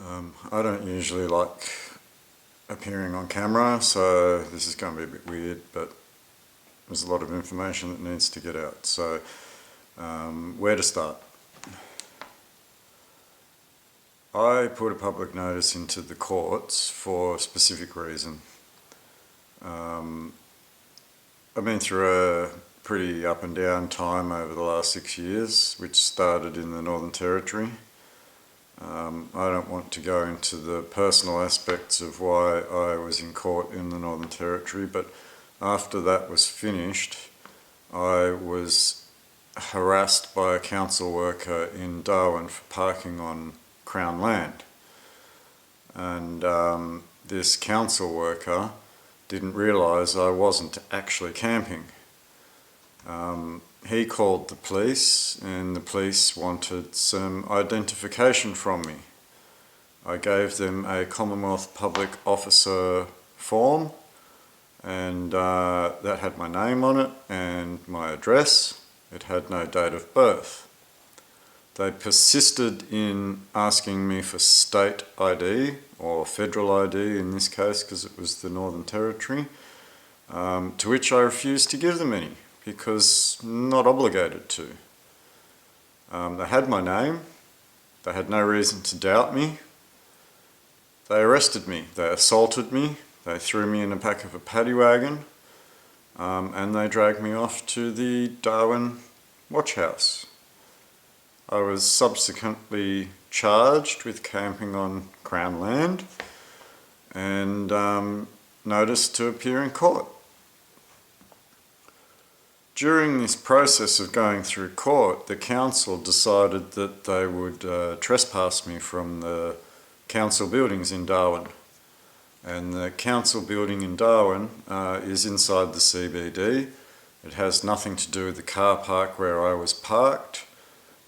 I don't usually like appearing on camera, so this is going to be a bit weird, but there's a lot of information that needs to get out. So, where to start? I put a public notice into the courts for a specific reason. I've been through a pretty up and down time over the last 6 years, which started in the Northern Territory. I don't want to go into the personal aspects of why I was in court in the Northern Territory, but after that was finished, I was harassed by a council worker in Darwin for parking on Crown land. And this council worker didn't realise I wasn't actually camping. He called the police, and the police wanted some identification from me. I gave them a Commonwealth Public Officer form, and that had my name on it and my address. It had no date of birth. They persisted in asking me for state ID, or federal ID in this case, because it was the Northern Territory, to which I refused to give them any, because I'm not obligated to. They had my name, they had no reason to doubt me. They arrested me, they assaulted me, they threw me in the back of a paddy wagon, and they dragged me off to the Darwin watch house. I was subsequently charged with camping on Crown land and noticed to appear in court. During this process of going through court, the council decided that they would trespass me from the council buildings in Darwin. And the council building in Darwin is inside the CBD. It has nothing to do with the car park where I was parked.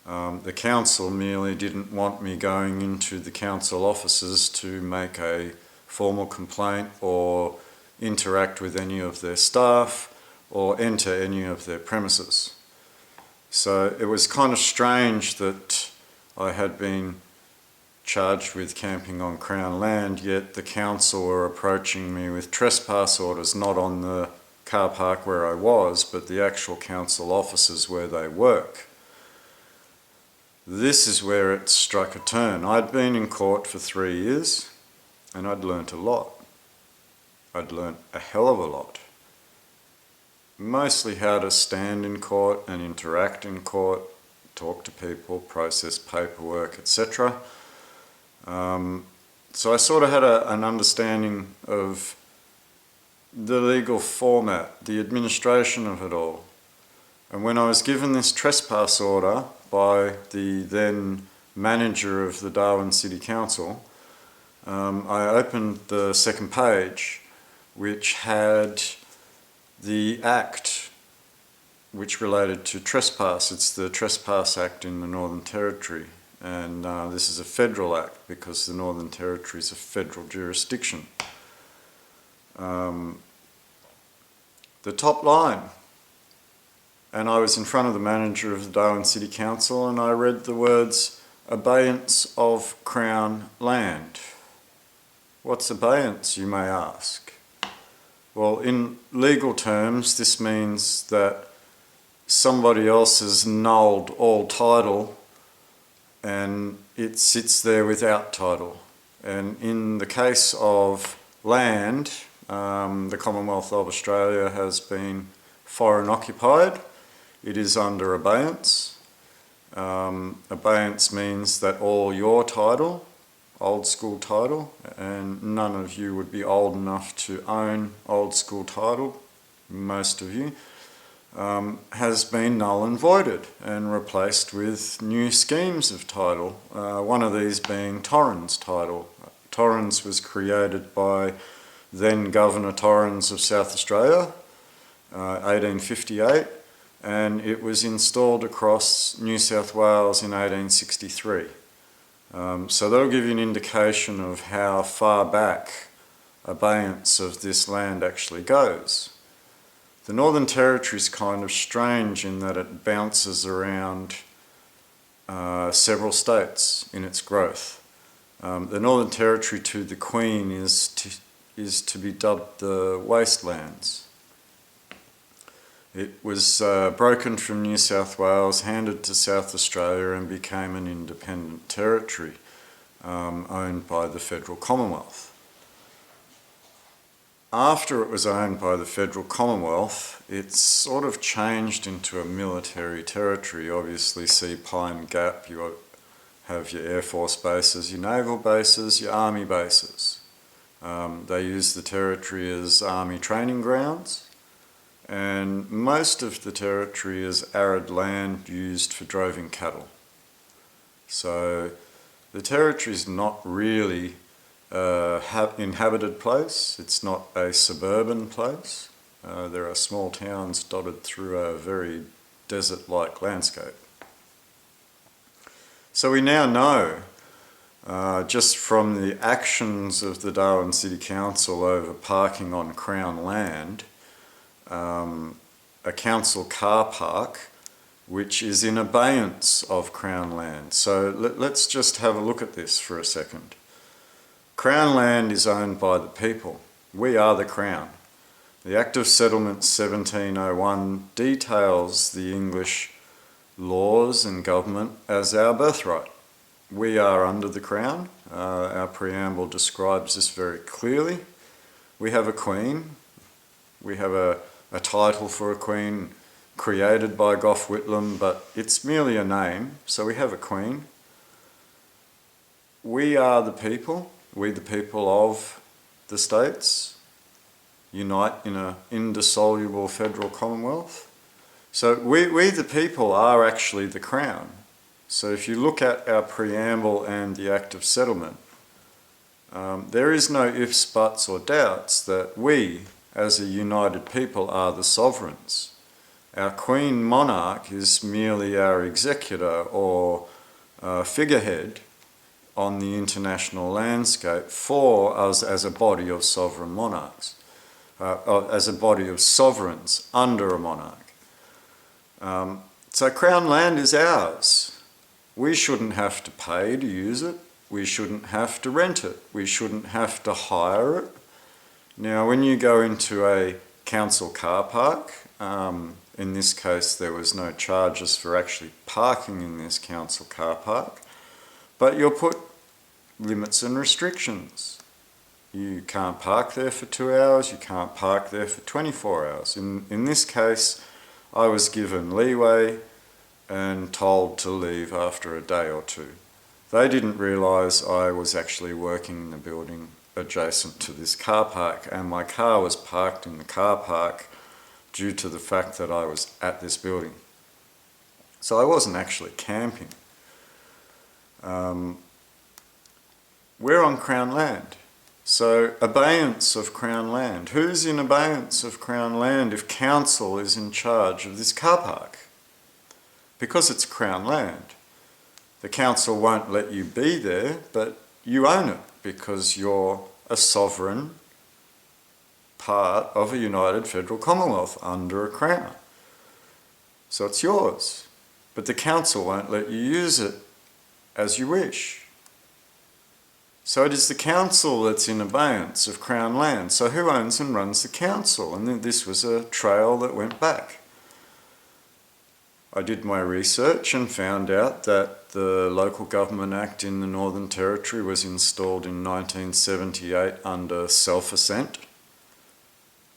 The council merely didn't want me going into the council offices to make a formal complaint or interact with any of their staff or enter any of their premises. So it was kind of strange that I had been charged with camping on Crown land, yet the council were approaching me with trespass orders, not on the car park where I was, but the actual council offices where they work. This is where it struck a turn. I'd been in court for 3 years and I'd learnt a lot. I'd learnt a hell of a lot. Mostly how to stand in court and interact in court, talk to people, process paperwork, etc. So I sort of had an understanding of the legal format, the administration of it all. And when I was given this trespass order by the then manager of the Darwin City Council, I opened the second page, which had the act which related to trespass. It's the Trespass Act in the Northern Territory, and this is a federal act because the Northern Territory is a federal jurisdiction. The top line, and I was in front of the manager of the Darwin City Council and I read the words, "Abeyance of Crown land." What's abeyance, you may ask? Well, in legal terms, this means that somebody else has nulled all title and it sits there without title. And in the case of land, the Commonwealth of Australia has been foreign occupied. It is under abeyance. Abeyance means that all your title, old school title, and none of you would be old enough to own old school title, most of you, has been null and voided and replaced with new schemes of title, one of these being Torrens title. Torrens was created by then Governor Torrens of South Australia, 1858, and it was installed across New South Wales in 1863. So that'll give you an indication of how far back abeyance of this land actually goes. The Northern Territory is kind of strange in that it bounces around several states in its growth. The Northern Territory to the Queen is to be dubbed the Wastelands. It was broken from New South Wales, handed to South Australia and became an independent territory owned by the Federal Commonwealth. After it was owned by the Federal Commonwealth, it sort of changed into a military territory. Obviously, see Pine Gap, you have your Air Force bases, your naval bases, your army bases. They use the territory as army training grounds, and most of the territory is arid land used for droving cattle. So the territory is not really inhabited place. It's not a suburban place. There are small towns dotted through a very desert-like landscape. So we now know, just from the actions of the Darwin City Council over parking on Crown land, a council car park which is in abeyance of Crown land. So let's just have a look at this for a second. Crown land is owned by the people. We are the Crown. The Act of Settlement 1701 details the English laws and government as our birthright. We are under the Crown. Our preamble describes this very clearly. We have a Queen. We have a title for a Queen created by Gough Whitlam, but it's merely a name, so we have a Queen. We are the people. We, the people of the states, unite in an indissoluble federal commonwealth. So we the people are actually the Crown. So if you look at our preamble and the Act of Settlement, there is no ifs, buts or doubts that we, as a united people, are the sovereigns. Our Queen Monarch is merely our executor or figurehead on the international landscape for us as a body of sovereign monarchs, as a body of sovereigns under a monarch. So Crown land is ours. We shouldn't have to pay to use it. We shouldn't have to rent it. We shouldn't have to hire it. Now, when you go into a council car park, in this case there was no charges for actually parking in this council car park, but you'll put limits and restrictions. You can't park there for 2 hours, you can't park there for 24 hours. In this case, I was given leeway and told to leave after a day or two. They didn't realise I was actually working in the building adjacent to this car park, and my car was parked in the car park due to the fact that I was at this building. So I wasn't actually camping. We're on Crown land. So abeyance of Crown land. Who's in abeyance of Crown land if council is in charge of this car park? Because it's Crown land. The council won't let you be there, but you own it because you're a sovereign part of a united federal commonwealth under a crown. So it's yours, but the council won't let you use it as you wish. So it is the council that's in abeyance of Crown land. So who owns and runs the council? And then this was a trail that went back. I did my research and found out that the Local Government Act in the Northern Territory was installed in 1978 under self-assent.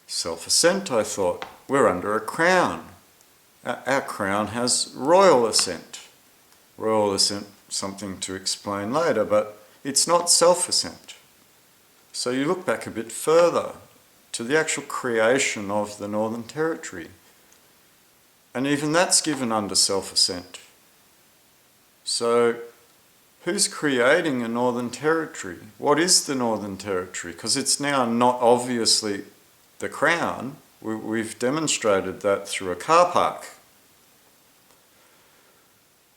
Self-assent, I thought, we're under a crown. Our crown has royal assent. Royal assent, something to explain later, but it's not self-assent. So you look back a bit further to the actual creation of the Northern Territory. And even that's given under self-assent. So who's creating a Northern Territory? What is the Northern Territory? Because it's now not obviously the Crown. We've demonstrated that through a car park.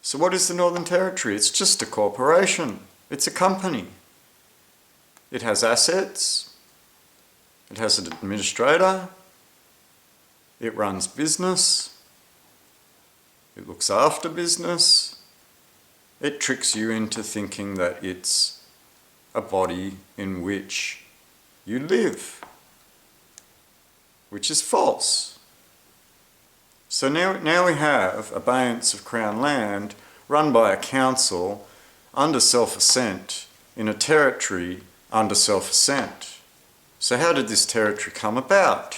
So what is the Northern Territory? It's just a corporation. It's a company. It has assets. It has an administrator. It runs business. It looks after business. It tricks you into thinking that it's a body in which you live, which is false. So now we have abeyance of Crown land run by a council under self-assent in a territory under self-assent. So how did this territory come about?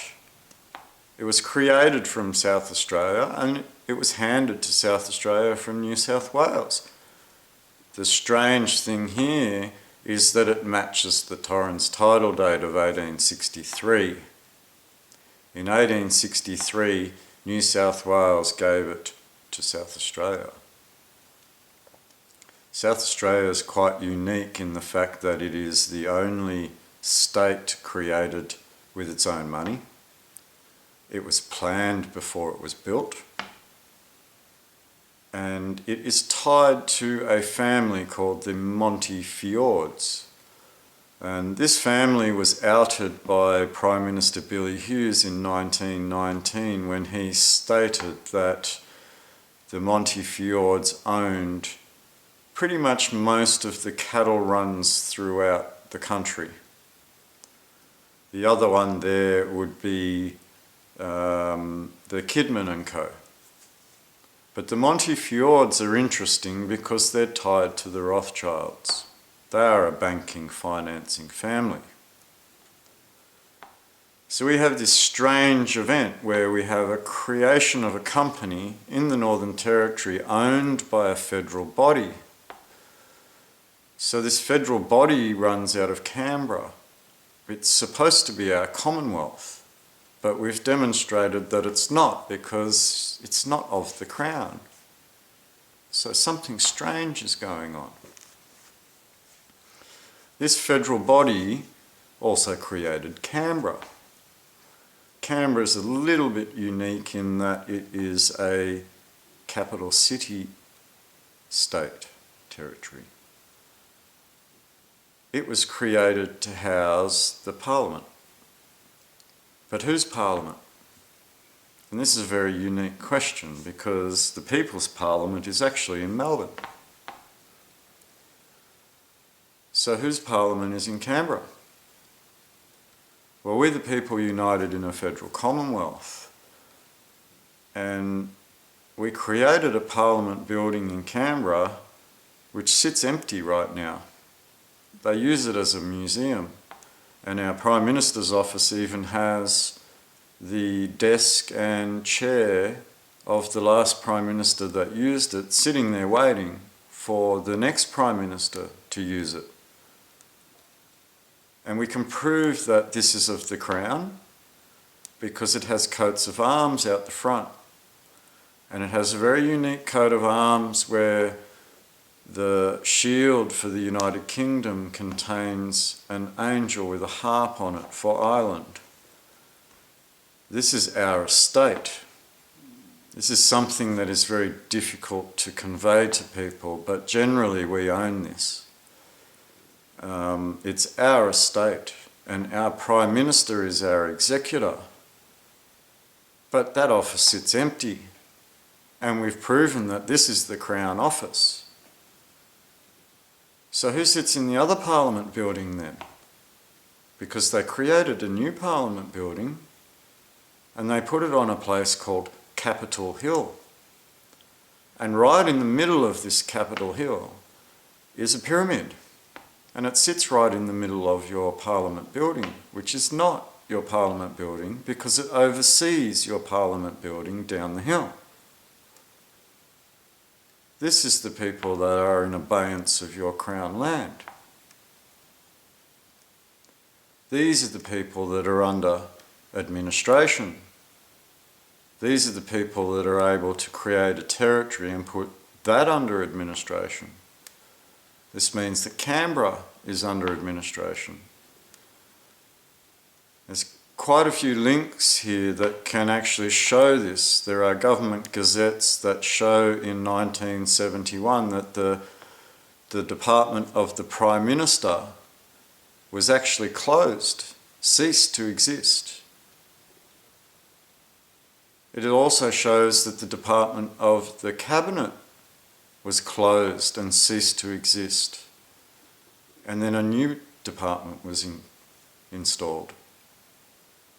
It was created from South Australia and it was handed to South Australia from New South Wales. The strange thing here is that it matches the Torrens title date of 1863. In 1863, New South Wales gave it to South Australia. South Australia is quite unique in the fact that it is the only state created with its own money. It was planned before it was built. And it is tied to a family called the Montefiords. And this family was outed by Prime Minister Billy Hughes in 1919 when he stated that the Montefiords owned pretty much most of the cattle runs throughout the country. The other one there would be the Kidman and Co. But the Montefiords are interesting because they're tied to the Rothschilds. They are a banking, financing family. So we have this strange event where we have a creation of a company in the Northern Territory owned by a federal body. So this federal body runs out of Canberra. It's supposed to be our Commonwealth, but we've demonstrated that it's not because it's not of the Crown. So something strange is going on. This federal body also created Canberra. Canberra is a little bit unique in that it is a capital city state territory. It was created to house the Parliament. But whose Parliament? And this is a very unique question because the People's Parliament is actually in Melbourne. So whose Parliament is in Canberra? Well, we're the people united in a federal commonwealth. And we created a Parliament building in Canberra which sits empty right now. They use it as a museum. And our Prime Minister's office even has the desk and chair of the last Prime Minister that used it sitting there waiting for the next Prime Minister to use it. And we can prove that this is of the Crown because it has coats of arms out the front. And it has a very unique coat of arms where the shield for the United Kingdom contains an angel with a harp on it for Ireland. This is our estate. This is something that is very difficult to convey to people, but generally we own this. It's our estate, and our Prime Minister is our executor. But that office sits empty, and we've proven that this is the Crown Office. So who sits in the other Parliament building then? Because they created a new Parliament building and they put it on a place called Capitol Hill. And right in the middle of this Capitol Hill is a pyramid. And it sits right in the middle of your Parliament building, which is not your Parliament building because it oversees your Parliament building down the hill. This is the people that are in abeyance of your Crown land. These are the people that are under administration. These are the people that are able to create a territory and put that under administration. This means that Canberra is under administration. There's quite a few links here that can actually show this. There are government gazettes that show in 1971 that the Department of the Prime Minister was actually closed, ceased to exist. It also shows that the Department of the Cabinet was closed and ceased to exist. And then a new department was installed,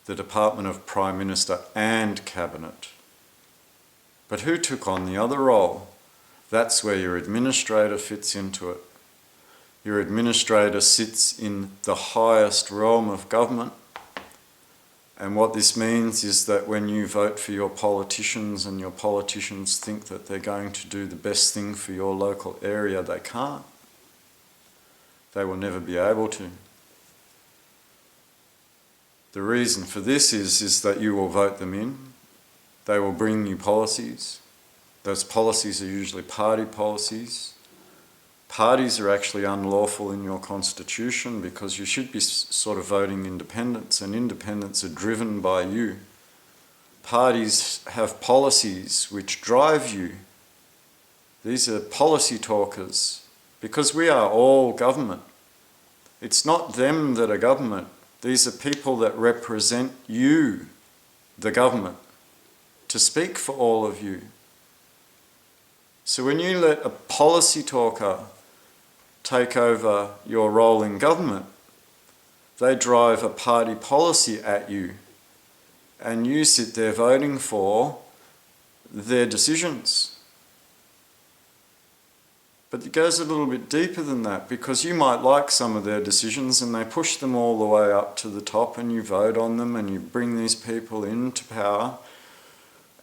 the Department of Prime Minister and Cabinet. But who took on the other role? That's where your administrator fits into it. Your administrator sits in the highest realm of government. And what this means is that when you vote for your politicians and your politicians think that they're going to do the best thing for your local area, they can't. They will never be able to. The reason for this is that you will vote them in. They will bring you policies. Those policies are usually party policies. Parties are actually unlawful in your constitution because you should be sort of voting independents, and independents are driven by you. Parties have policies which drive you. These are policy talkers because we are all government. It's not them that are government. These are people that represent you, the government, to speak for all of you. So when you let a policy talker take over your role in government, they drive a party policy at you, and you sit there voting for their decisions. But it goes a little bit deeper than that, because you might like some of their decisions and they push them all the way up to the top, and you vote on them and you bring these people into power,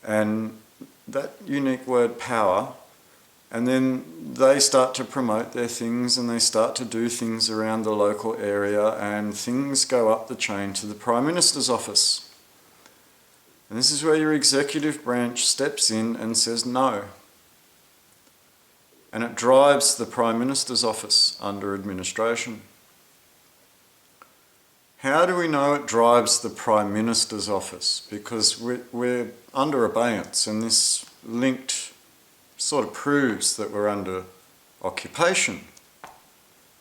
and that unique word power, and then they start to promote their things and they start to do things around the local area, and things go up the chain to the Prime Minister's office. And this is where your executive branch steps in and says no. And it drives the Prime Minister's office under administration. How do we know it drives the Prime Minister's office? Because we're under abeyance, and this linked sort of proves that we're under occupation.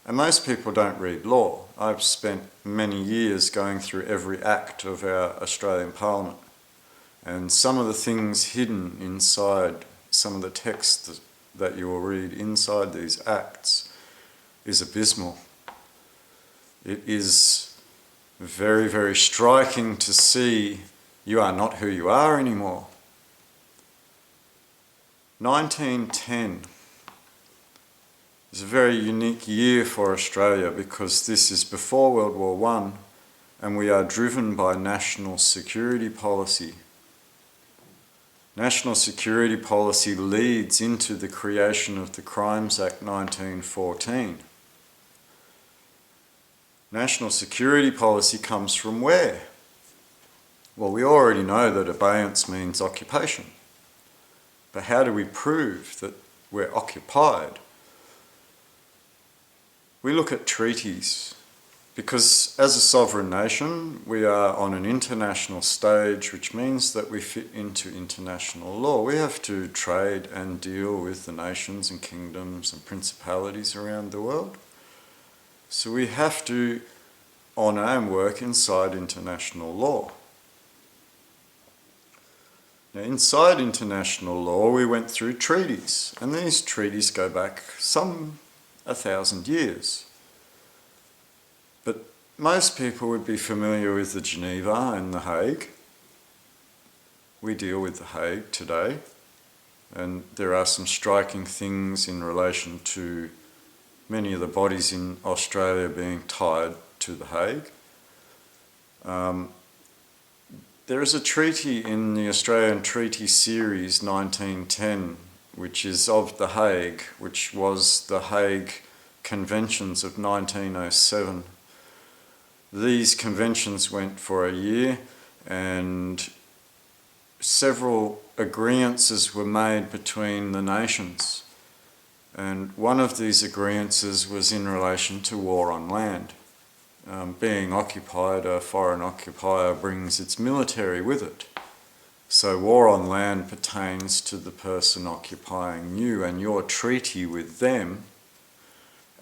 And most people don't read law. I've spent many years going through every act of our Australian Parliament, and some of the things hidden inside some of the text that you will read inside these acts is abysmal. It is very, very striking to see you are not who you are anymore. 1910 is a very unique year for Australia because this is before World War I, and we are driven by national security policy. National security policy leads into the creation of the Crimes Act 1914. National security policy comes from where? Well, we already know that abeyance means occupation. But how do we prove that we're occupied? We look at treaties, because as a sovereign nation, we are on an international stage, which means that we fit into international law. We have to trade and deal with the nations and kingdoms and principalities around the world. So we have to honour and work inside international law. Now, inside international law, we went through treaties, and these treaties go back some 1,000 years. But most people would be familiar with the Geneva and the Hague. We deal with the Hague today, and there are some striking things in relation to many of the bodies in Australia being tied to the Hague. There is a treaty in the Australian Treaty Series 1910, which is of the Hague, which was the Hague Conventions of 1907. These conventions went for a year, and several agreements were made between the nations. And one of these agreements was in relation to war on land. Being occupied, a foreign occupier brings its military with it. So war on land pertains to the person occupying you and your treaty with them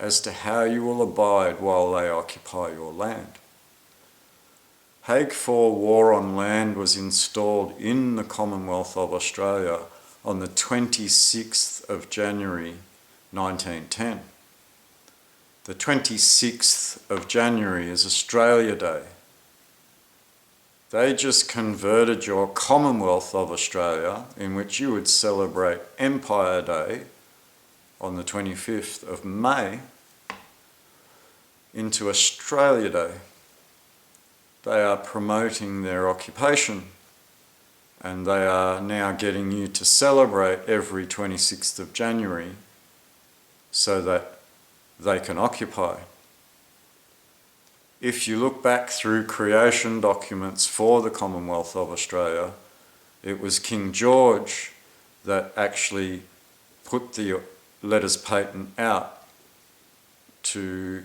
as to how you will abide while they occupy your land. Hague 4 War on Land was installed in the Commonwealth of Australia on the 26th of January 1910. The 26th of January is Australia Day. They just converted your Commonwealth of Australia, in which you would celebrate Empire Day on the 25th of May, into Australia Day. They are promoting their occupation, and they are now getting you to celebrate every 26th of January so that they can occupy. If you look back through creation documents for the Commonwealth of Australia, it was King George that actually put the letters patent out to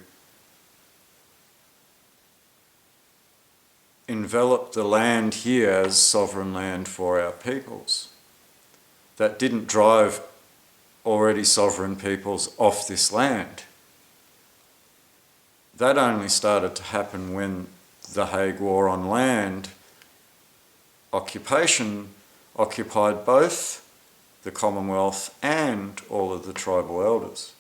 envelop the land here as sovereign land for our peoples. That didn't drive already sovereign peoples off this land. That only started to happen when the Hague War on Land occupation occupied both the Commonwealth and all of the tribal elders.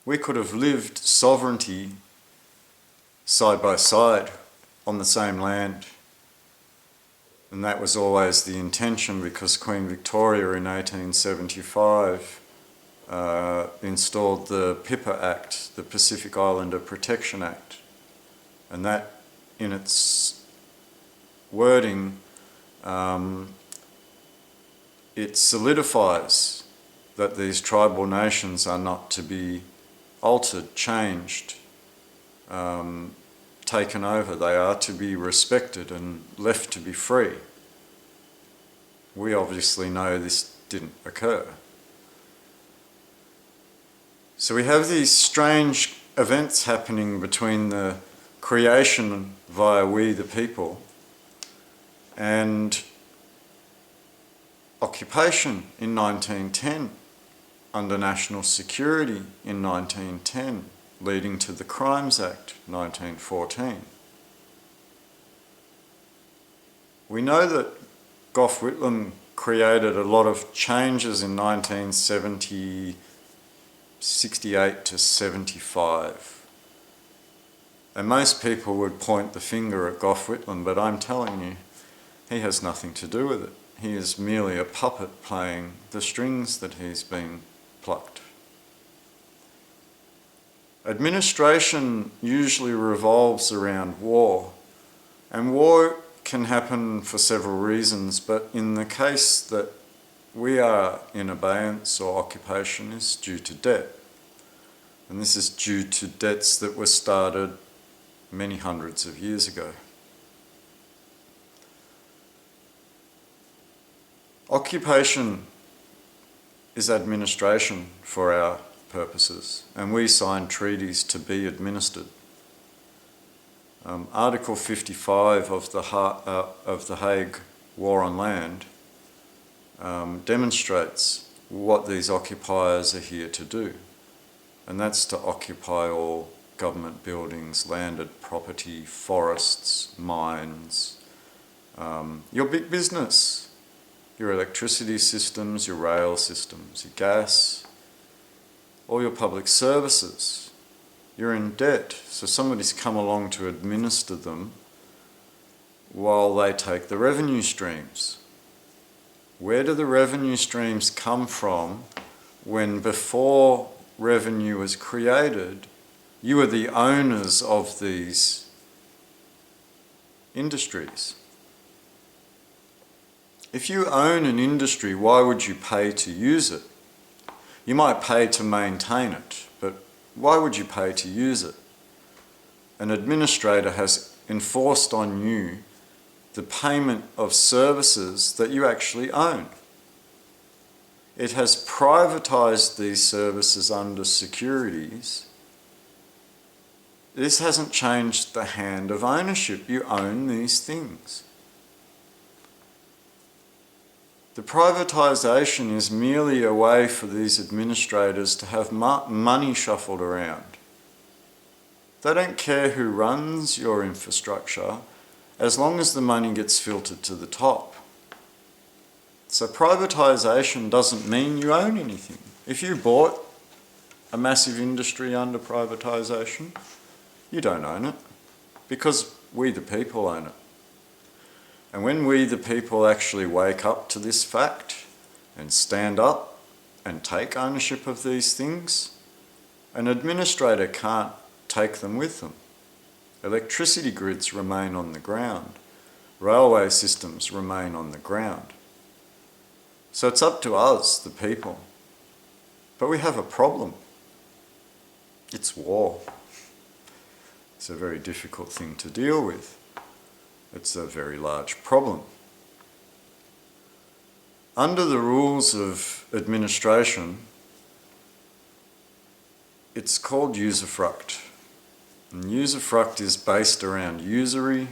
We could have lived sovereignty side by side on the same land. And that was always the intention, because Queen Victoria in 1875 installed the PIPA Act, the Pacific Islander Protection Act. And that, in its wording, it solidifies that these tribal nations are not to be altered, changed, taken over. They are to be respected and left to be free. We obviously know this didn't occur. So we have these strange events happening between the creation via we the people and occupation in 1910 under national security in 1910, leading to the Crimes Act 1914. We know that Gough Whitlam created a lot of changes in 1968 to 75. And most people would point the finger at Gough Whitlam, but I'm telling you, he has nothing to do with it. He is merely a puppet playing the strings that he's been plucked. Administration usually revolves around war, and war can happen for several reasons, but in the case that we are in abeyance or occupation is due to debt. And this is due to debts that were started many hundreds of years ago. Occupation is administration for our purposes, and we sign treaties to be administered. Article 55 of the Hague War on Land demonstrates what these occupiers are here to do, and that's to occupy all government buildings, landed property, forests, mines, your big business, your electricity systems, your rail systems, your gas, all your public services. You're in debt, so somebody's come along to administer them while they take the revenue streams. Where do the revenue streams come from when before revenue was created, you were the owners of these industries? If you own an industry, why would you pay to use it? You might pay to maintain it, but why would you pay to use it? An administrator has enforced on you the payment of services that you actually own. It has privatised these services under securities. This hasn't changed the hand of ownership. You own these things. The privatisation is merely a way for these administrators to have money shuffled around. They don't care who runs your infrastructure as long as the money gets filtered to the top. So privatisation doesn't mean you own anything. If you bought a massive industry under privatisation? You don't own it, because we the people own it. And when we the people actually wake up to this fact and stand up and take ownership of these things, an administrator can't take them with them. Electricity grids remain on the ground. Railway systems remain on the ground. So it's up to us, the people. But we have a problem. It's war. It's a very difficult thing to deal with. It's a very large problem. Under the rules of administration, it's called usufruct. And usufruct is based around usury.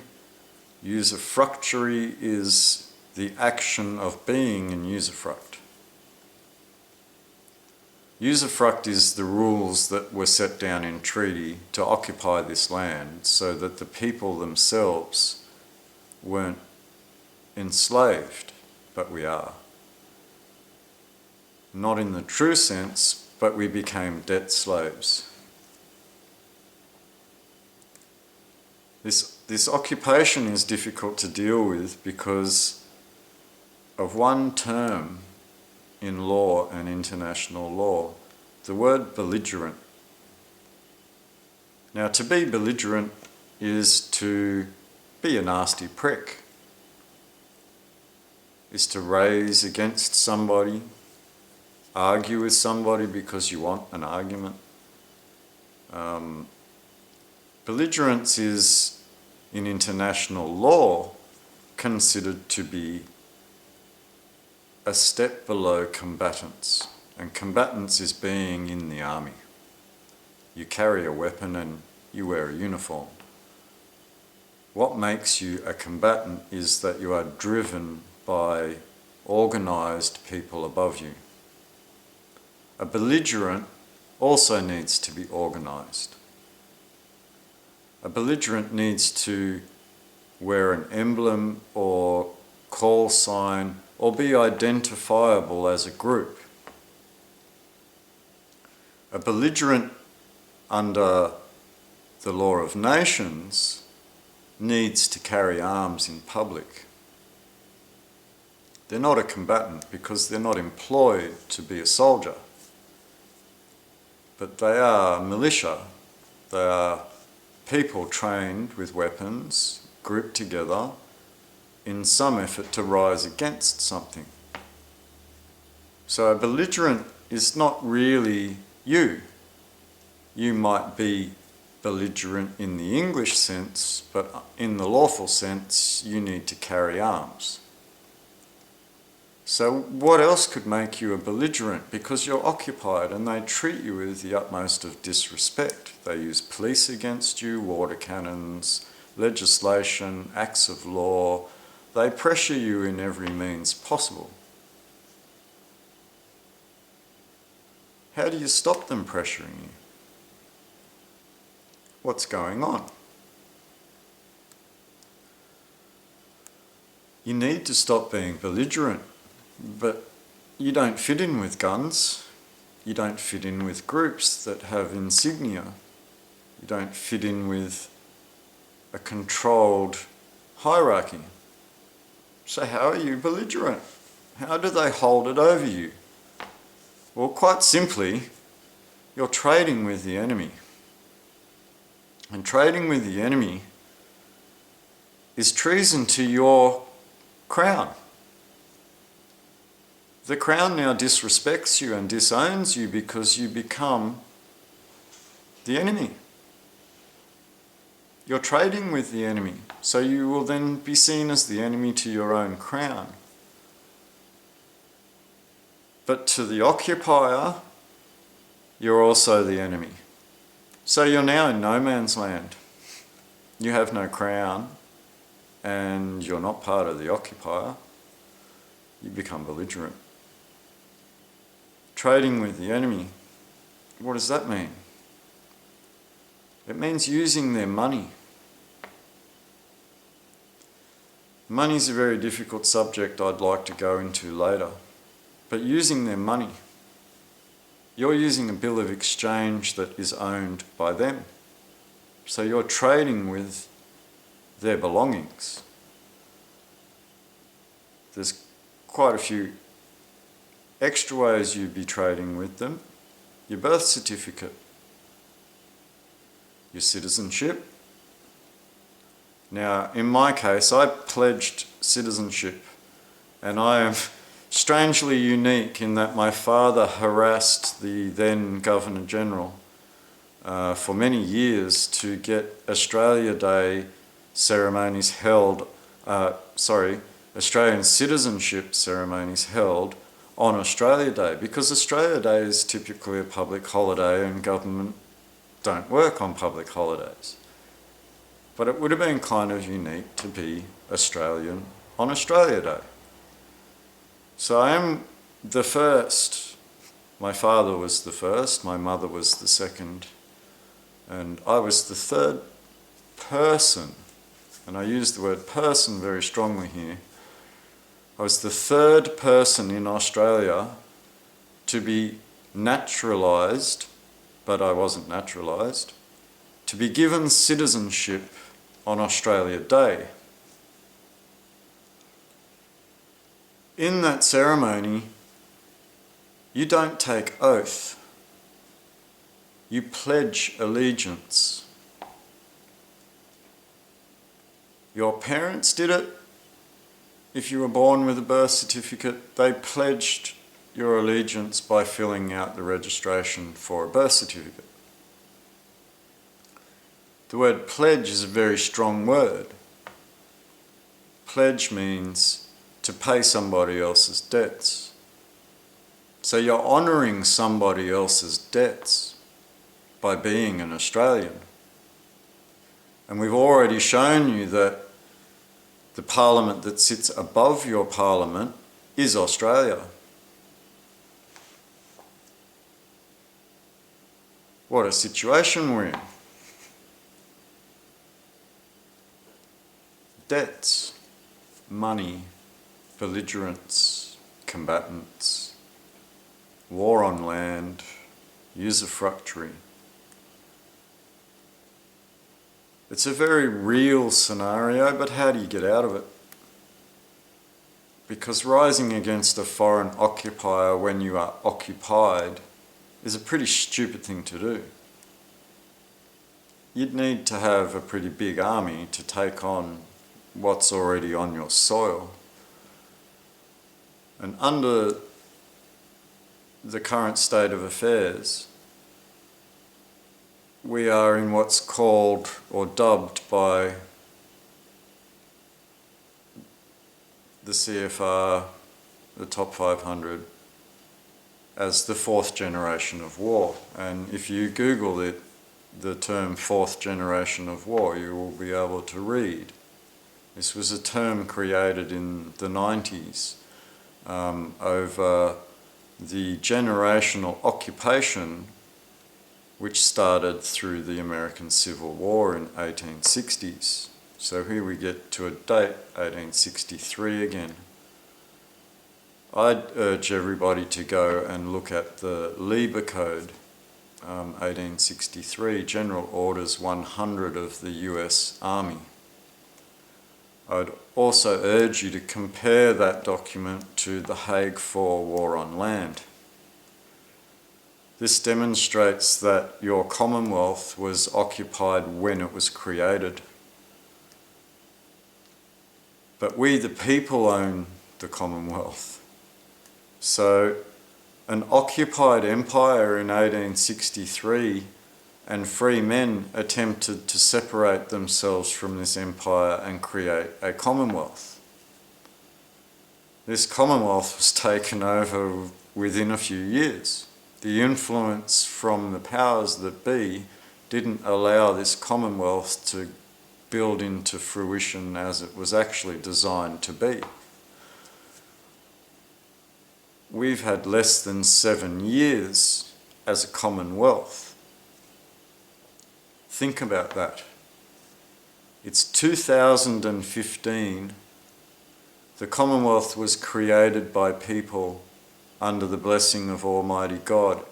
Usufructuary is the action of being in usufruct. Usufruct is the rules that were set down in treaty to occupy this land so that the people themselves weren't enslaved, but we are. Not in the true sense, but we became debt slaves. This occupation is difficult to deal with because of one term in law and international law, the word belligerent. Now, to be belligerent is to be a nasty prick, is to raise against somebody, argue with somebody because you want an argument. Belligerence is, in international law, considered to be a step below combatants. And combatants is being in the army. You carry a weapon and you wear a uniform. What makes you a combatant is that you are driven by organised people above you. A belligerent also needs to be organised. A belligerent needs to wear an emblem or call sign or be identifiable as a group. A belligerent under the law of nations needs to carry arms in public. They're not a combatant because they're not employed to be a soldier, but they are militia. They are people trained with weapons, grouped together in some effort to rise against something. So a belligerent is not really you. You might be belligerent in the English sense, but in the lawful sense, you need to carry arms. So what else could make you a belligerent? Because you're occupied and they treat you with the utmost of disrespect. They use police against you, water cannons, legislation, acts of law. They pressure you in every means possible. How do you stop them pressuring you? What's going on? You need to stop being belligerent, but you don't fit in with guns. You don't fit in with groups that have insignia. You don't fit in with a controlled hierarchy. So how are you belligerent? How do they hold it over you? Well, quite simply, you're trading with the enemy. And trading with the enemy is treason to your crown. The crown now disrespects you and disowns you because you become the enemy. You're trading with the enemy, so you will then be seen as the enemy to your own crown. But to the occupier, you're also the enemy. So you're now in no man's land. You have no crown, and you're not part of the occupier. You become belligerent. Trading with the enemy, what does that mean? It means using their money. Money's a very difficult subject I'd like to go into later, but using their money. you're using a bill of exchange that is owned by them. So you're trading with their belongings. There's quite a few extra ways you'd be trading with them. Your birth certificate, your citizenship. Now, in my case, I pledged citizenship, and I am strangely unique in that my father harassed the then Governor-General for many years to get Australia Day ceremonies held, Australian citizenship ceremonies held on Australia Day, because Australia Day is typically a public holiday and government don't work on public holidays. But it would have been kind of unique to be Australian on Australia Day. So I am the first. My father was the first, my mother was the second, and I was the third person, and I use the word person very strongly here. I was the third person in Australia to be naturalised, but I wasn't naturalised, to be given citizenship on Australia Day. In that ceremony, you don't take oath. You pledge allegiance. Your parents did it. If you were born with a birth certificate, they pledged your allegiance by filling out the registration for a birth certificate. The word pledge is a very strong word. Pledge means to pay somebody else's debts. So you're honouring somebody else's debts by being an Australian. And we've already shown you that the parliament that sits above your parliament is Australia. What a situation we're in. Debts, money, belligerents, combatants, war on land, usufructuary. It's a very real scenario, but how do you get out of it? Because rising against a foreign occupier when you are occupied is a pretty stupid thing to do. You'd need to have a pretty big army to take on what's already on your soil. And under the current state of affairs, we are in what's called or dubbed by the CFR, the top 500, as the fourth generation of war. And if you Google it, the term fourth generation of war, you will be able to read. This was a term created in the 90s over the generational occupation which started through the American Civil War in 1860s. So here we get to a date, 1863 again. I'd urge everybody to go and look at the Lieber Code, 1863, General Orders 100 of the US Army. I'd also urge you to compare that document to the Hague IV War on Land. This demonstrates that your Commonwealth was occupied when it was created. But we, the people, own the Commonwealth. So an occupied empire in 1863 and free men attempted to separate themselves from this empire and create a Commonwealth. This Commonwealth was taken over within a few years. The influence from the powers that be didn't allow this Commonwealth to build into fruition as it was actually designed to be. We've had less than 7 years as a Commonwealth. Think about that. It's 2015. The Commonwealth was created by people under the blessing of Almighty God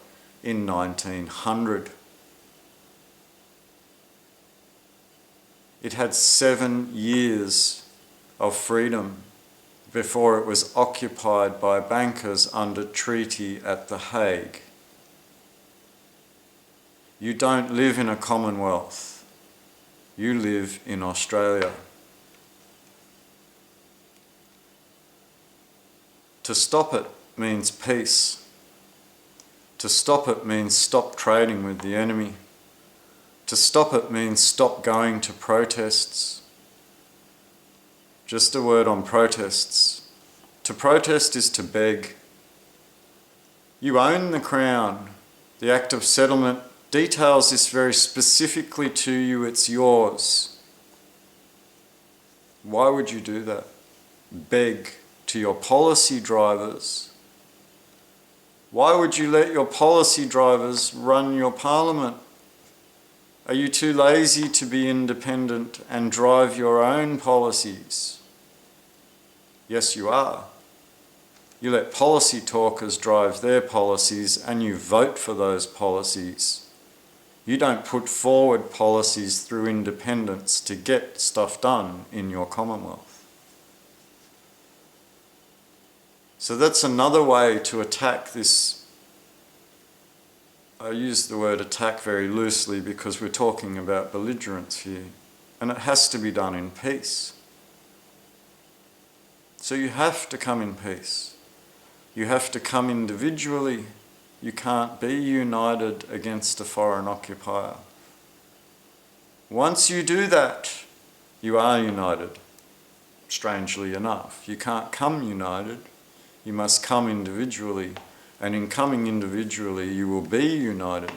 in 1900. It had 7 years of freedom before it was occupied by bankers under treaty at The Hague. You don't live in a Commonwealth. You live in Australia. To stop it means peace. To stop it means stop trading with the enemy. To stop it means stop going to protests. Just a word on protests. To protest is to beg. You own the Crown. The Act of Settlement details this very specifically to you. It's yours. Why would you do that? Beg to your policy drivers. Why would you let your policy drivers run your parliament? Are you too lazy to be independent and drive your own policies? Yes, you are. You let policy talkers drive their policies and you vote for those policies. You don't put forward policies through independence to get stuff done in your Commonwealth. So that's another way to attack this. I use the word attack very loosely because we're talking about belligerence here, and it has to be done in peace. So you have to come in peace. You have to come individually. You can't be united against a foreign occupier. Once you do that, you are united, strangely enough. You can't come united. You must come individually. And in coming individually, you will be united.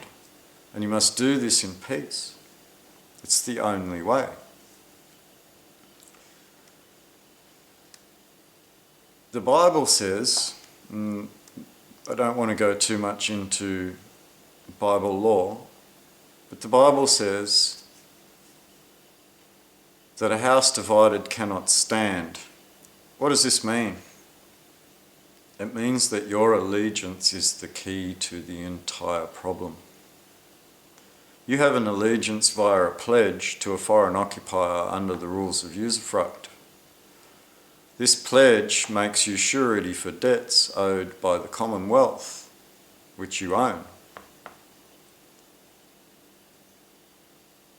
And you must do this in peace. It's the only way. The Bible says, I don't want to go too much into Bible law, but the Bible says that a house divided cannot stand. What does this mean? It means that your allegiance is the key to the entire problem. You have an allegiance via a pledge to a foreign occupier under the rules of usufruct. This pledge makes you surety for debts owed by the Commonwealth, which you own.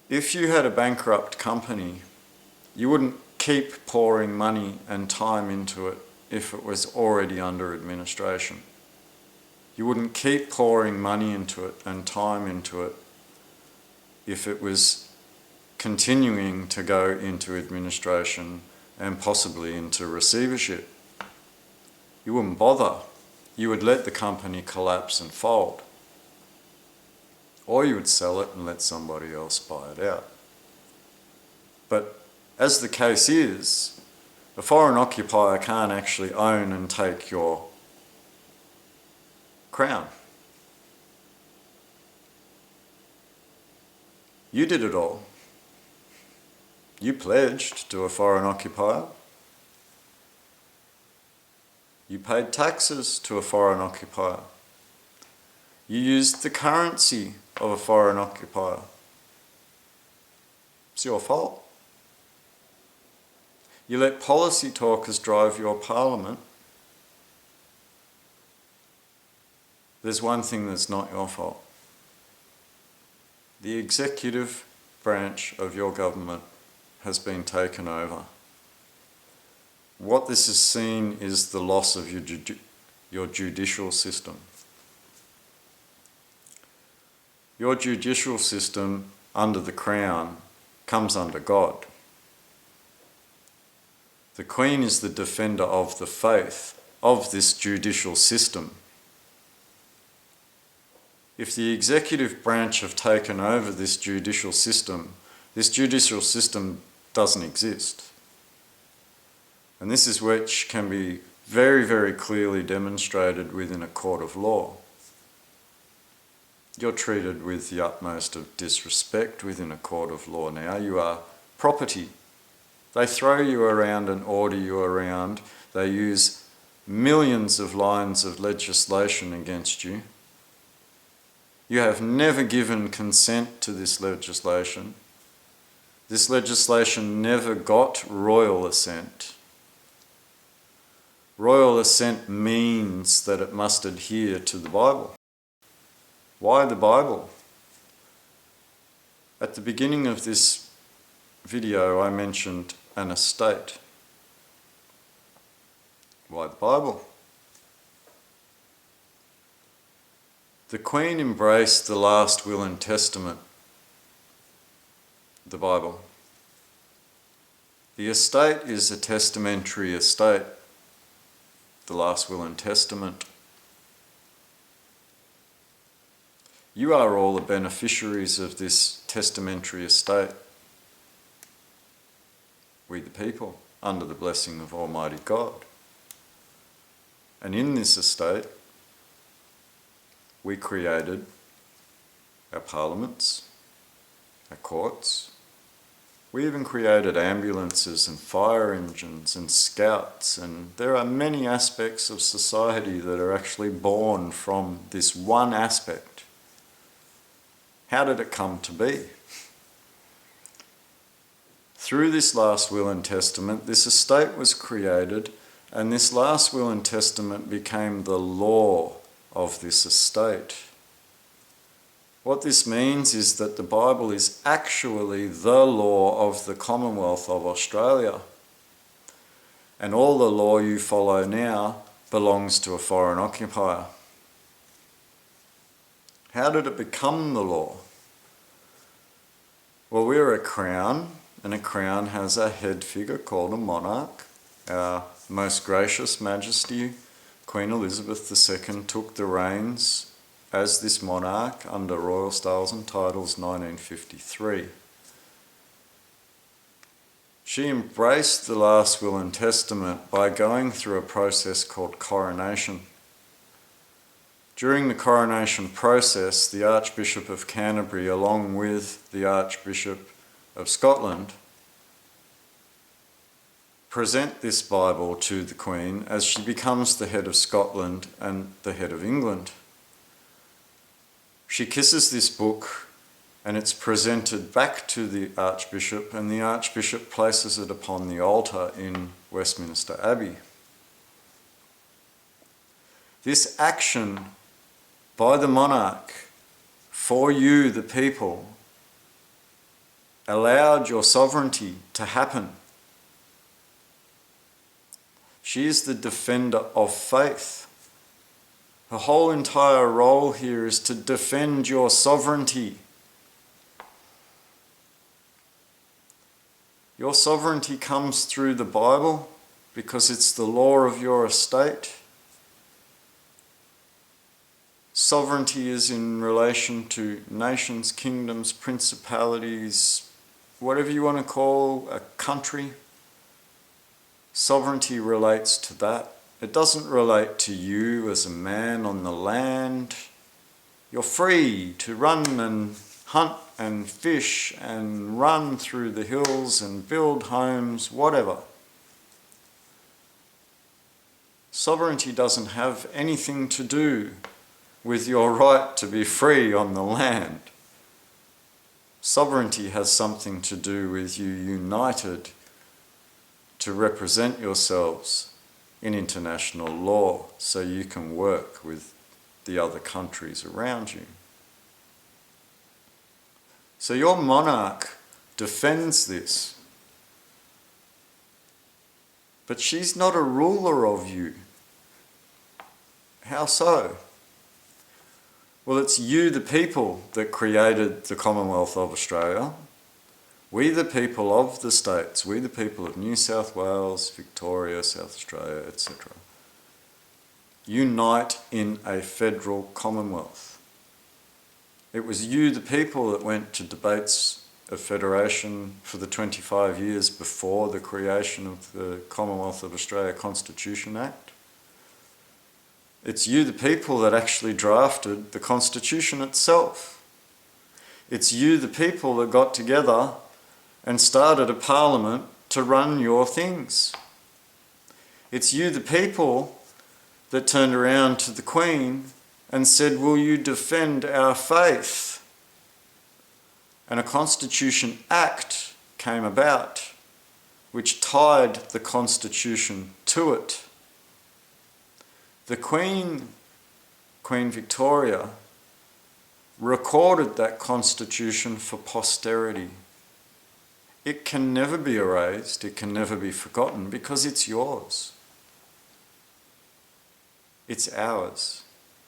If you had a bankrupt company, you wouldn't keep pouring money and time into it if it was already under administration. You wouldn't keep pouring money into it and time into it if it was continuing to go into administration and possibly into receivership. You wouldn't bother. You would let the company collapse and fold. Or you would sell it and let somebody else buy it out. But as the case is, a foreign occupier can't actually own and take your crown. You did it all. You pledged to a foreign occupier. You paid taxes to a foreign occupier. You used the currency of a foreign occupier. It's your fault. You let policy talkers drive your parliament. There's one thing that's not your fault. The executive branch of your government has been taken over. What this has seen is the loss of your judicial system. Your judicial system under the Crown comes under God. The Queen is the defender of the faith of this judicial system. If the executive branch have taken over this judicial system doesn't exist. And this is which can be very, very clearly demonstrated within a court of law. You're treated with the utmost of disrespect within a court of law now. You are property. They throw you around and order you around. They use millions of lines of legislation against you. You have never given consent to this legislation. This legislation never got royal assent. Royal assent means that it must adhere to the Bible. Why the Bible? At the beginning of this video, I mentioned an estate. Why the Bible? The Queen embraced the last will and testament, the Bible. The estate is a testamentary estate, the last will and testament. You are all the beneficiaries of this testamentary estate. We the people, under the blessing of Almighty God. And in this estate, we created our parliaments, our courts. We even created ambulances and fire engines and scouts, and there are many aspects of society that are actually born from this one aspect. How did it come to be? Through this last will and testament, this estate was created, and this last will and testament became the law of this estate. What this means is that the Bible is actually the law of the Commonwealth of Australia. And all the law you follow now belongs to a foreign occupier. How did it become the law? Well, we're a crown, and a crown has a head figure called a monarch. Our most gracious Majesty, Queen Elizabeth II, took the reins as this monarch under Royal Styles and Titles 1953. She embraced the last will and testament by going through a process called coronation. During the coronation process, the Archbishop of Canterbury, along with the Archbishop of Scotland, present this Bible to the Queen as she becomes the head of Scotland and the head of England. She kisses this book and it's presented back to the Archbishop, and the Archbishop places it upon the altar in Westminster Abbey. This action by the monarch for you, the people, allowed your sovereignty to happen. She is the defender of faith. Her whole entire role here is to defend your sovereignty. Your sovereignty comes through the Bible because it's the law of your estate. Sovereignty is in relation to nations, kingdoms, principalities, whatever you want to call a country. Sovereignty relates to that. It doesn't relate to you as a man on the land. You're free to run and hunt and fish and run through the hills and build homes, whatever. Sovereignty doesn't have anything to do with your right to be free on the land. Sovereignty has something to do with you united to represent yourselves in international law so you can work with the other countries around you. So your monarch defends this. But she's not a ruler of you. How so? Well, it's you, the people, that created the Commonwealth of Australia. We, the people of the states, we, the people of New South Wales, Victoria, South Australia, etc., unite in a federal Commonwealth. It was you, the people, that went to debates of federation for the 25 years before the creation of the Commonwealth of Australia Constitution Act. It's you, the people, that actually drafted the Constitution itself. It's you, the people, that got together and started a parliament to run your things. It's you, the people, that turned around to the Queen and said, "Will you defend our faith?" And a Constitution Act came about which tied the Constitution to it. The Queen Victoria, recorded that Constitution for posterity. It can never be erased, it can never be forgotten, because it's yours. It's ours.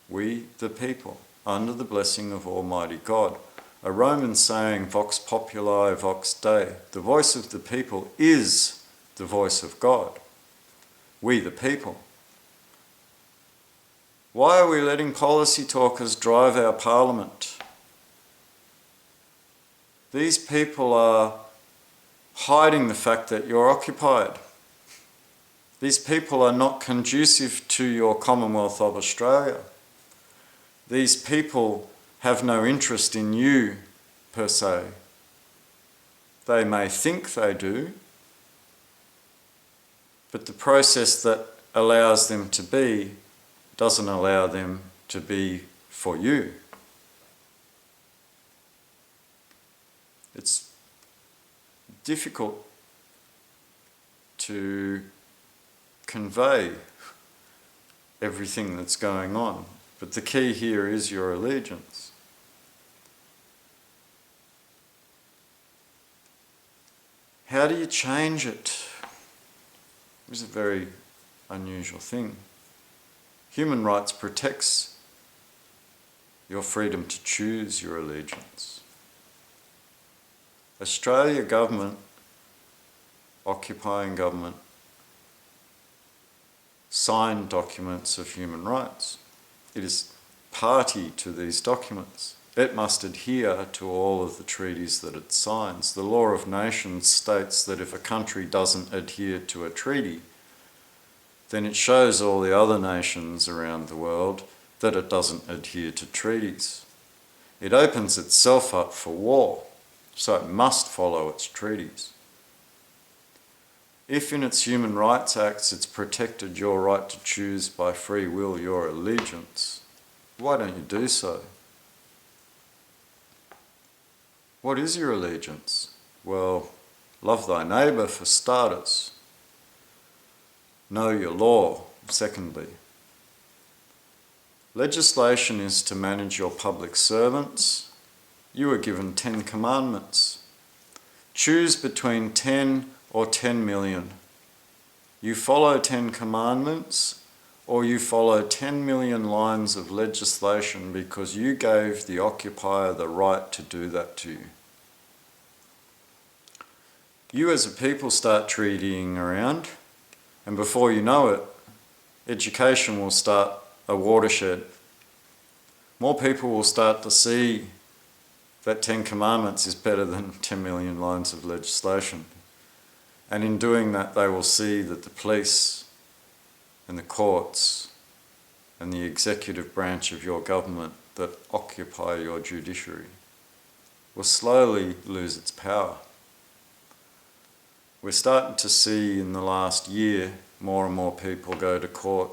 We, the people, under the blessing of Almighty God. A Roman saying, vox populi, vox Dei. The voice of the people is the voice of God. We, the people. Why are we letting policy talkers drive our parliament? These people are hiding the fact that you're occupied. These people are not conducive to your Commonwealth of Australia. These people have no interest in you, per se. They may think they do, but the process that allows them to be doesn't allow them to be for you. It's difficult to convey everything that's going on, but the key here is your allegiance. How do you change it? It's a very unusual thing. Human rights protects your freedom to choose your allegiance. Australia government, occupying government, signed documents of human rights. It is party to these documents. It must adhere to all of the treaties that it signs. The Law of Nations states that if a country doesn't adhere to a treaty, then it shows all the other nations around the world that it doesn't adhere to treaties. It opens itself up for war, so it must follow its treaties. If in its Human Rights Acts it's protected your right to choose by free will your allegiance, why don't you do so? What is your allegiance? Well, love thy neighbour for starters. Know your law, secondly. Legislation is to manage your public servants. You are given 10 commandments. Choose between 10 or 10 million. You follow 10 commandments, or you follow 10 million lines of legislation because you gave the occupier the right to do that to you. You as a people start treatying around, and before you know it, education will start a watershed. More people will start to see that 10 commandments is better than 10 million lines of legislation. And in doing that, they will see that the police and the courts and the executive branch of your government that occupy your judiciary will slowly lose its power. We're starting to see in the last year more and more people go to court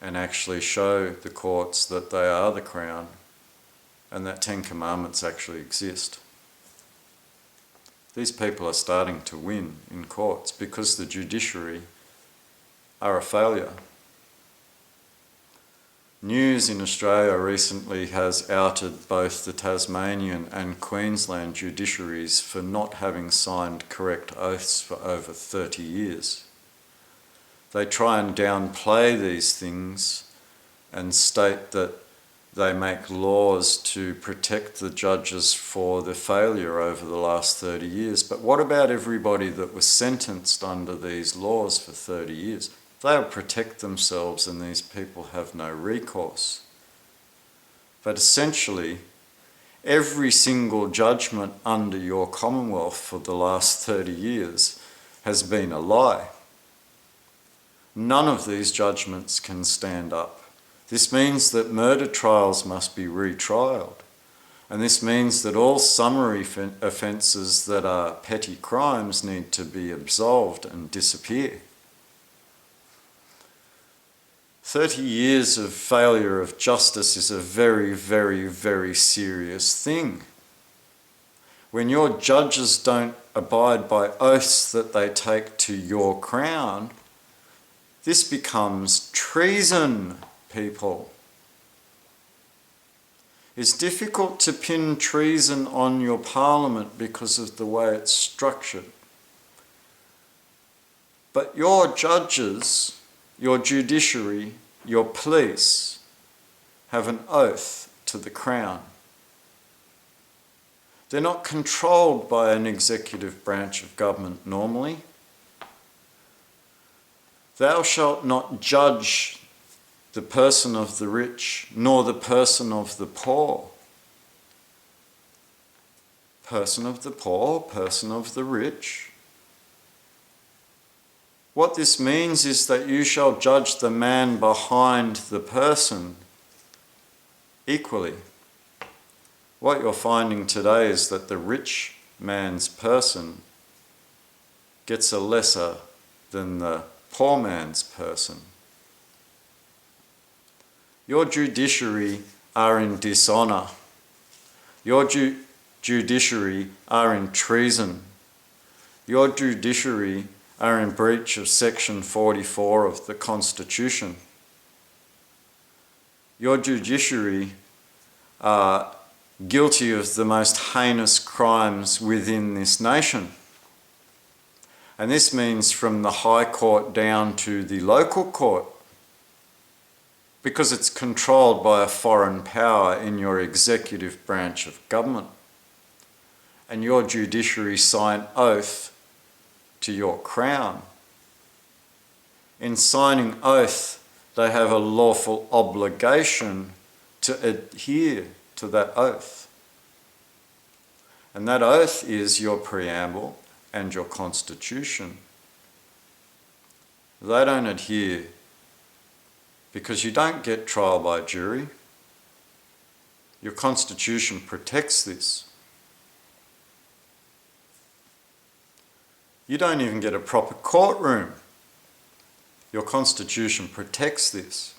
and actually show the courts that they are the Crown and that 10 commandments actually exist. These people are starting to win in courts because the judiciary are a failure. News in Australia recently has outed both the Tasmanian and Queensland judiciaries for not having signed correct oaths for over 30 years. They try and downplay these things and state that they make laws to protect the judges for the failure over the last 30 years. But what about everybody that was sentenced under these laws for 30 years? They'll protect themselves and these people have no recourse. But essentially, every single judgment under your Commonwealth for the last 30 years has been a lie. None of these judgments can stand up. This means that murder trials must be retrialed. And this means that all summary offences that are petty crimes need to be absolved and disappear. 30 years of failure of justice is a very, very, very serious thing. When your judges don't abide by oaths that they take to your crown, this becomes treason, people. It's difficult to pin treason on your parliament because of the way it's structured. But your judges, your judiciary, your police have an oath to the crown. They're not controlled by an executive branch of government normally. Thou shalt not judge the person of the rich, nor the person of the poor. Person of the poor, person of the rich. What this means is that you shall judge the man behind the person equally. What you're finding today is that the rich man's person gets a lesser than the poor man's person. Your judiciary are in dishonour. Your judiciary are in treason. Your judiciary are in breach of Section 44 of the Constitution. Your judiciary are guilty of the most heinous crimes within this nation. And this means from the High Court down to the local court, because it's controlled by a foreign power in your executive branch of government. And your judiciary sign oath to your crown. In signing oath, they have a lawful obligation to adhere to that oath. And that oath is your preamble and your constitution. They don't adhere because you don't get trial by jury. Your constitution protects this. You don't even get a proper courtroom. Your constitution protects this.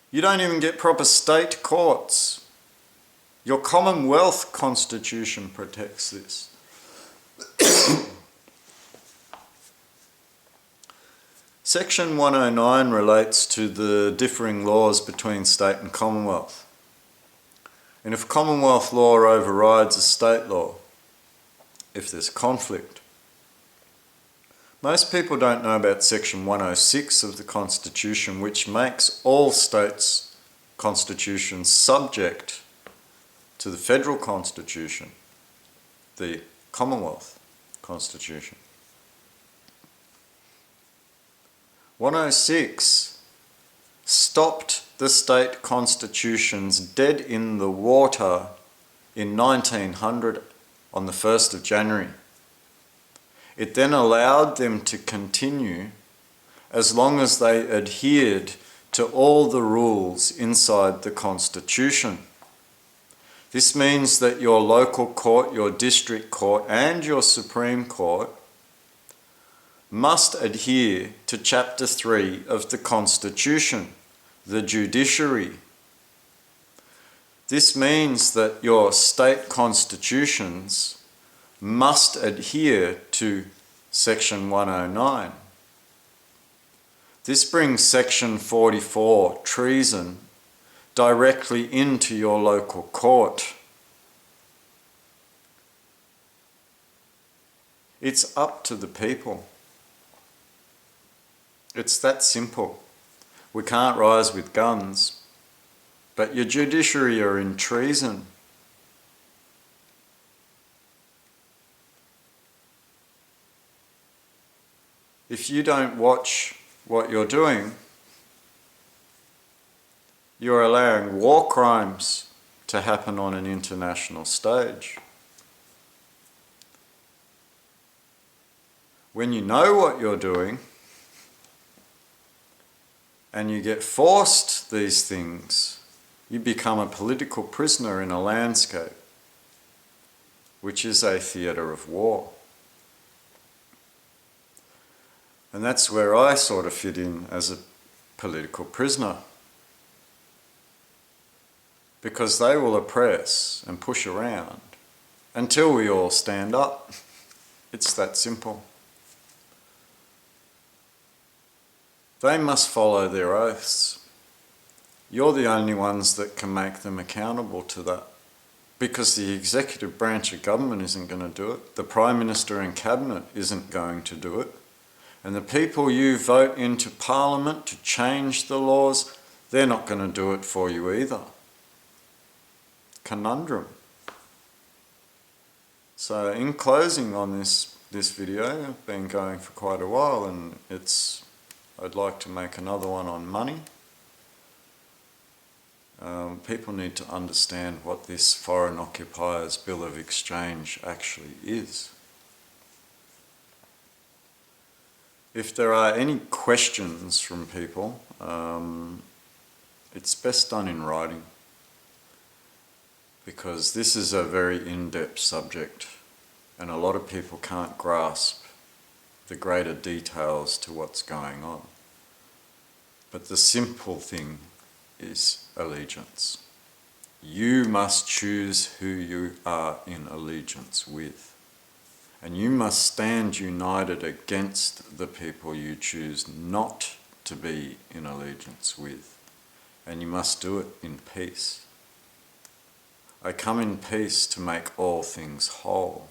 You don't even get proper state courts. Your Commonwealth constitution protects this. Section 109 relates to the differing laws between state and Commonwealth. And if Commonwealth law overrides a state law, if there's conflict. Most people don't know about Section 106 of the Constitution, which makes all states' constitutions subject to the federal constitution, the Commonwealth Constitution. 106 stopped the state constitutions dead in the water in 1900 on the 1st of January. It then allowed them to continue as long as they adhered to all the rules inside the Constitution. This means that your local court, your district court, and your Supreme Court must adhere to Chapter 3 of the Constitution, the judiciary. This means that your state constitutions must adhere to Section 109. This brings Section 44, treason, directly into your local court. It's up to the people. It's that simple. We can't rise with guns. But your judiciary are in treason. If you don't watch what you're doing, you're allowing war crimes to happen on an international stage. When you know what you're doing, and you get forced these things, you become a political prisoner in a landscape, which is a theatre of war. And that's where I sort of fit in as a political prisoner. Because they will oppress and push around until we all stand up. It's that simple. They must follow their oaths. You're the only ones that can make them accountable to that. Because the executive branch of government isn't going to do it. The Prime Minister and Cabinet isn't going to do it. And the people you vote into Parliament to change the laws, they're not going to do it for you either. Conundrum. So in closing on this video, I've been going for quite a while, and I'd like to make another one on money. People need to understand what this Foreign Occupiers Bill of Exchange actually is. If there are any questions from people, it's best done in writing, because this is a very in-depth subject and a lot of people can't grasp the greater details to what's going on. But the simple thing is allegiance. You must choose who you are in allegiance with. And you must stand united against the people you choose not to be in allegiance with. And you must do it in peace. I come in peace to make all things whole.